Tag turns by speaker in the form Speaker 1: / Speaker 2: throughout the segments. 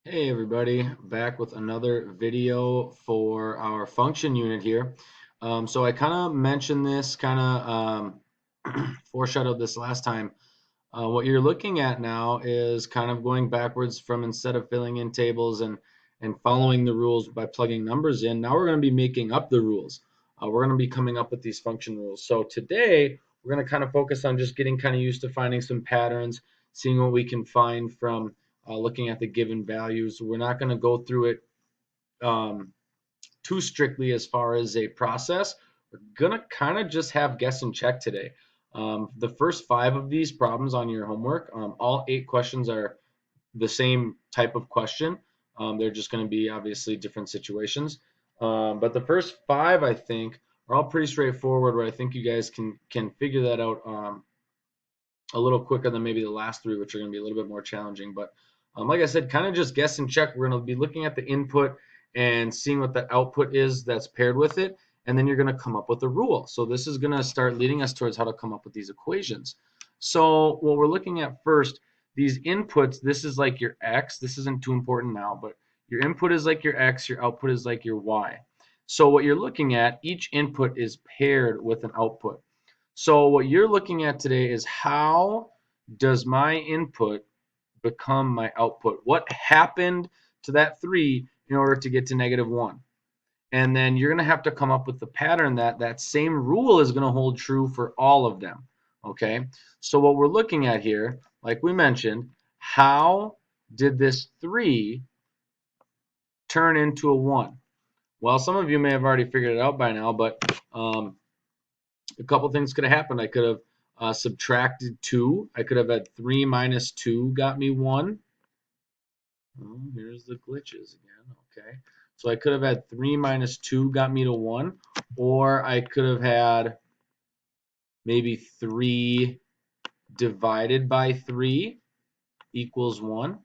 Speaker 1: Hey everybody, back with another video for our function unit here. So I kind of mentioned this, kind of foreshadowed this last time. What you're looking at now is kind of going backwards from instead of filling in tables and following the rules by plugging numbers in. Now we're going to be making up the rules. We're going to be coming up with these function rules. So today we're going to kind of focus on just getting kind of used to finding some patterns, seeing what we can find from looking at the given values. We're not going to go through it um, too strictly as far as a process. We're going to kind of just have guess and check today. The first 5 of these problems on your homework, all 8 questions are the same type of question. They're just going to be obviously different situations. But the first 5, I think, are all pretty straightforward. Where I think you guys can figure that out a little quicker than maybe the last 3, which are going to be a little bit more challenging. But like I said, kind of just guess and check. We're going to be looking at the input and seeing what the output is that's paired with it. And then you're going to come up with a rule. So this is going to start leading us towards how to come up with these equations. So what we're looking at first, these inputs, this is like your x. This isn't too important now, but your input is like your x, your output is like your y. So what you're looking at, each input is paired with an output. So what you're looking at today is how does my input become my output? What happened to that 3 in order to get to -1? And then you're going to have to come up with the pattern that that same rule is going to hold true for all of them. Okay, so what we're looking at here, like we mentioned, how did this 3 turn into a 1? Well, some of you may have already figured it out by now, but a couple things could have happened. I could have subtracted 2. I could have had 3 minus 2 got me 1. Oh, here's the glitches again. Okay. So I could have had 3 minus 2 got me to 1. Or I could have had maybe 3 divided by 3 equals 1.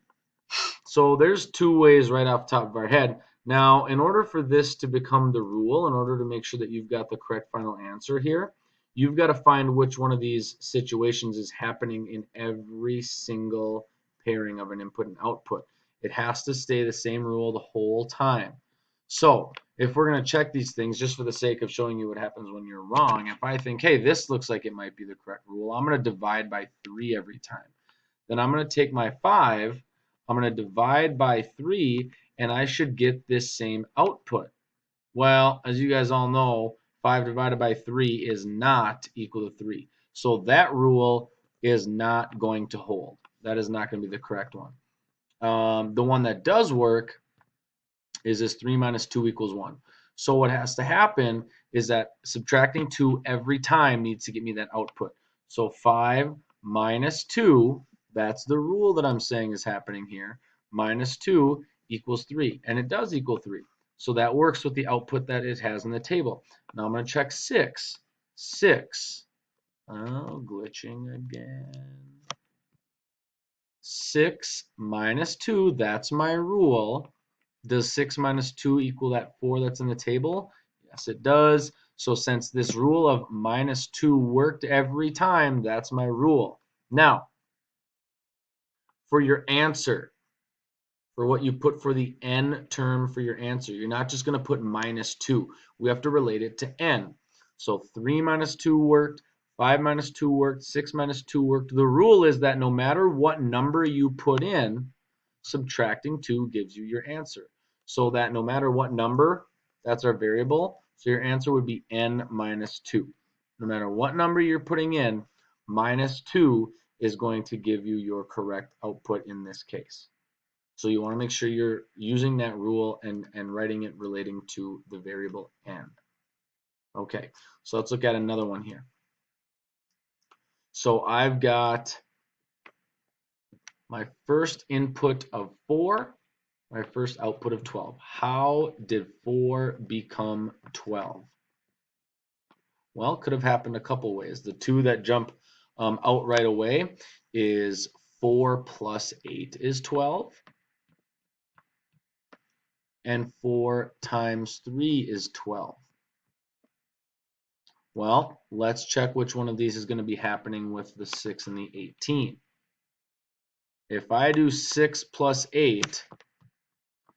Speaker 1: So there's 2 ways right off the top of our head. Now, in order for this to become the rule, in order to make sure that you've got the correct final answer here, you've got to find which one of these situations is happening in every single pairing of an input and output. It has to stay the same rule the whole time. So if we're going to check these things just for the sake of showing you what happens when you're wrong, if I think, hey, this looks like it might be the correct rule, I'm going to divide by 3 every time. Then I'm going to take my 5, I'm going to divide by 3, and I should get this same output. Well, as you guys all know, 5 divided by 3 is not equal to 3. So that rule is not going to hold. That is not going to be the correct one. The one that does work is this 3 minus 2 equals 1. So what has to happen is that subtracting 2 every time needs to get me that output. So 5 minus 2, that's the rule that I'm saying is happening here, minus 2 equals 3. And it does equal 3. So that works with the output that it has in the table. Now I'm going to check 6. 6. Oh, glitching again. 6 minus 2, that's my rule. Does 6 minus 2 equal that 4 that's in the table? Yes, it does. So since this rule of minus 2 worked every time, that's my rule. Now, for your answer, for what you put for the n term for your answer, you're not just going to put minus 2. We have to relate it to n. So 3 minus 2 worked, 5 minus 2 worked, 6 minus 2 worked. The rule is that no matter what number you put in, subtracting 2 gives you your answer. So that no matter what number, that's our variable. So your answer would be n minus 2. No matter what number you're putting in, minus 2 is going to give you your correct output in this case. So you want to make sure you're using that rule and writing it relating to the variable n. Okay, so let's look at another one here. So I've got my first input of 4, my first output of 12. How did 4 become 12? Well, it could have happened a couple ways. The 2 that jump out right away is 4 plus 8 is 12. And 4 times 3 is 12. Well, let's check which one of these is going to be happening with the 6 and the 18. If I do 6 plus 8,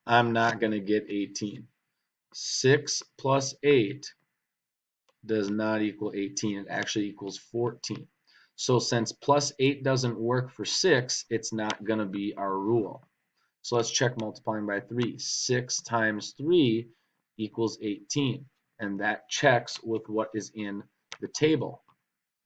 Speaker 1: I'm not going to get 18. 6 plus 8 does not equal 18. It actually equals 14. So since plus 8 doesn't work for 6, it's not going to be our rule. So let's check multiplying by 3. 6 times 3 equals 18. And that checks with what is in the table.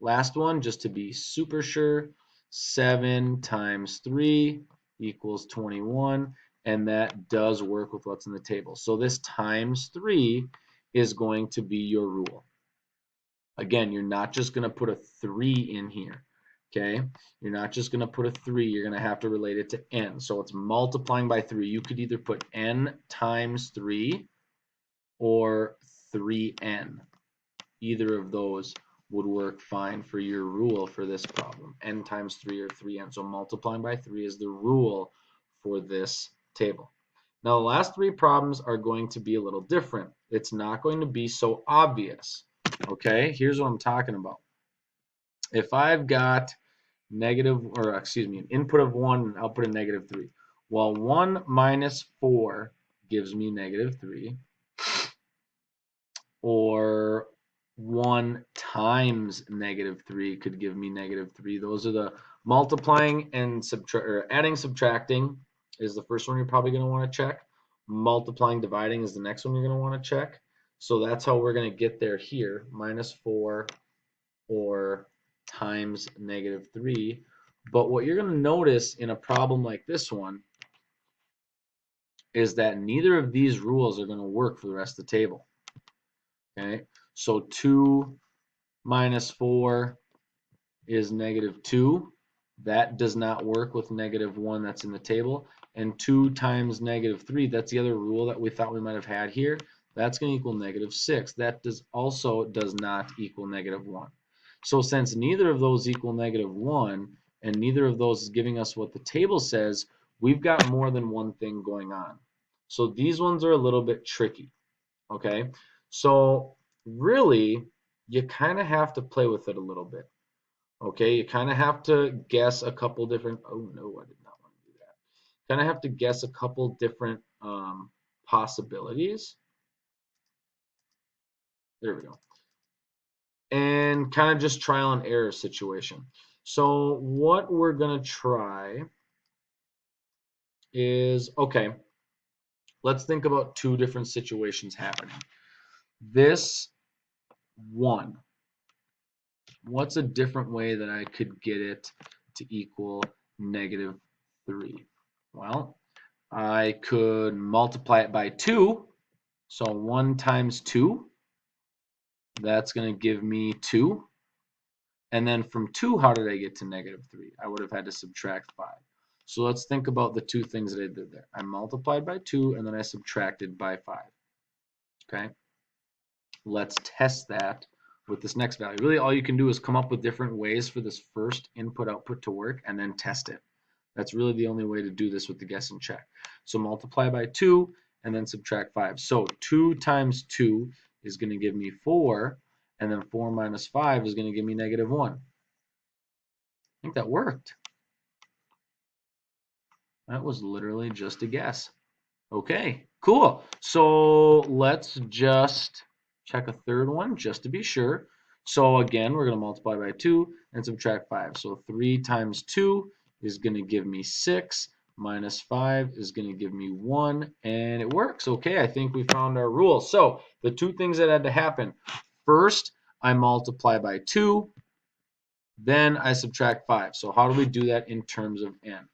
Speaker 1: Last one, just to be super sure, 7 times 3 equals 21. And that does work with what's in the table. So this times 3 is going to be your rule. Again, you're not just going to put a 3 in here. Okay, you're not just going to put a 3, you're going to have to relate it to n. So it's multiplying by 3. You could either put n times 3 or 3n. Either of those would work fine for your rule for this problem. N times 3 or 3n. So multiplying by 3 is the rule for this table. Now the last 3 problems are going to be a little different. It's not going to be so obvious. Okay, here's what I'm talking about. If I've got an input of 1 and output of -3. Well, 1 minus 4 gives me -3, or 1 times -3 could give me -3. Those are the multiplying and adding, subtracting is the first one you're probably going to want to check. Multiplying, dividing is the next one you're going to want to check. So that's how we're going to get there here, -4 or times -3. But what you're going to notice in a problem like this one is that neither of these rules are going to work for the rest of the table. Okay, so 2 minus 4 is -2. That does not work with -1 that's in the table. And 2 times -3, that's the other rule that we thought we might have had here. That's going to equal -6. That also does not equal -1. So since neither of those equal -1, and neither of those is giving us what the table says, we've got more than one thing going on. So these ones are a little bit tricky, okay? So really, you kind of have to play with it a little bit, okay? You kind of have to guess a couple different, oh no, I did not want to do that. Kind of have to guess a couple different possibilities. There we go. And kind of just trial and error situation. So what we're going to try is, okay, let's think about 2 different situations happening. This one, what's a different way that I could get it to equal -3? Well, I could multiply it by 2. So 1 times 2, that's going to give me 2. And then from 2, how did I get to -3? I would have had to subtract 5. So let's think about the 2 things that I did there. I multiplied by 2 and then I subtracted by 5. Okay? Let's test that with this next value. Really all you can do is come up with different ways for this first input-output to work and then test it. That's really the only way to do this with the guess and check. So multiply by 2 and then subtract 5. So 2 times 2 is going to give me 4, and then 4 minus 5 is going to give me -1. I think that worked. That was literally just a guess. Okay, cool. So let's just check a third one just to be sure. So again, we're going to multiply by 2 and subtract 5. So 3 times 2 is going to give me 6, minus 5 is going to give me 1, and it works. Okay, I think we found our rule. So the 2 things that had to happen. First, I multiply by 2, then I subtract 5. So how do we do that in terms of n?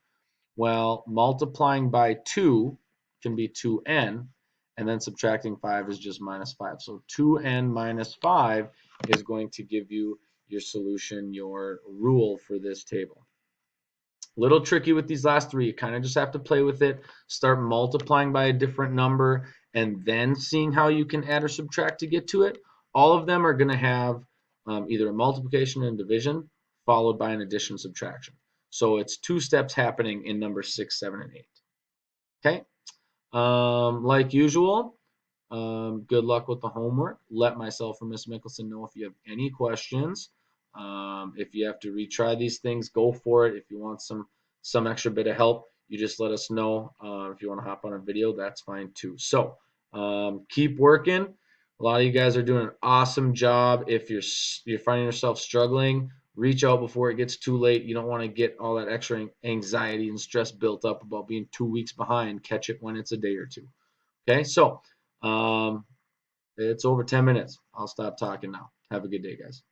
Speaker 1: Well, multiplying by 2 can be 2n, and then subtracting 5 is just -5. So 2n minus 5 is going to give you your solution, your rule for this table. A little tricky with these last 3. You kind of just have to play with it, start multiplying by a different number, and then seeing how you can add or subtract to get to it. All of them are going to have either a multiplication and division followed by an addition subtraction. So it's 2 steps happening in number 6, 7, and 8. Okay. Like usual, good luck with the homework. Let myself or Miss Mickelson know if you have any questions. If you have to retry these things, go for it. If you want some extra bit of help, you just let us know. If you want to hop on a video, that's fine too. So keep working. A lot of you guys are doing an awesome job. If you're finding yourself struggling, reach out before it gets too late. You don't want to get all that extra anxiety and stress built up about being 2 weeks behind. Catch it when it's a day or two. Okay, so it's over 10 minutes. I'll stop talking now. Have a good day, guys.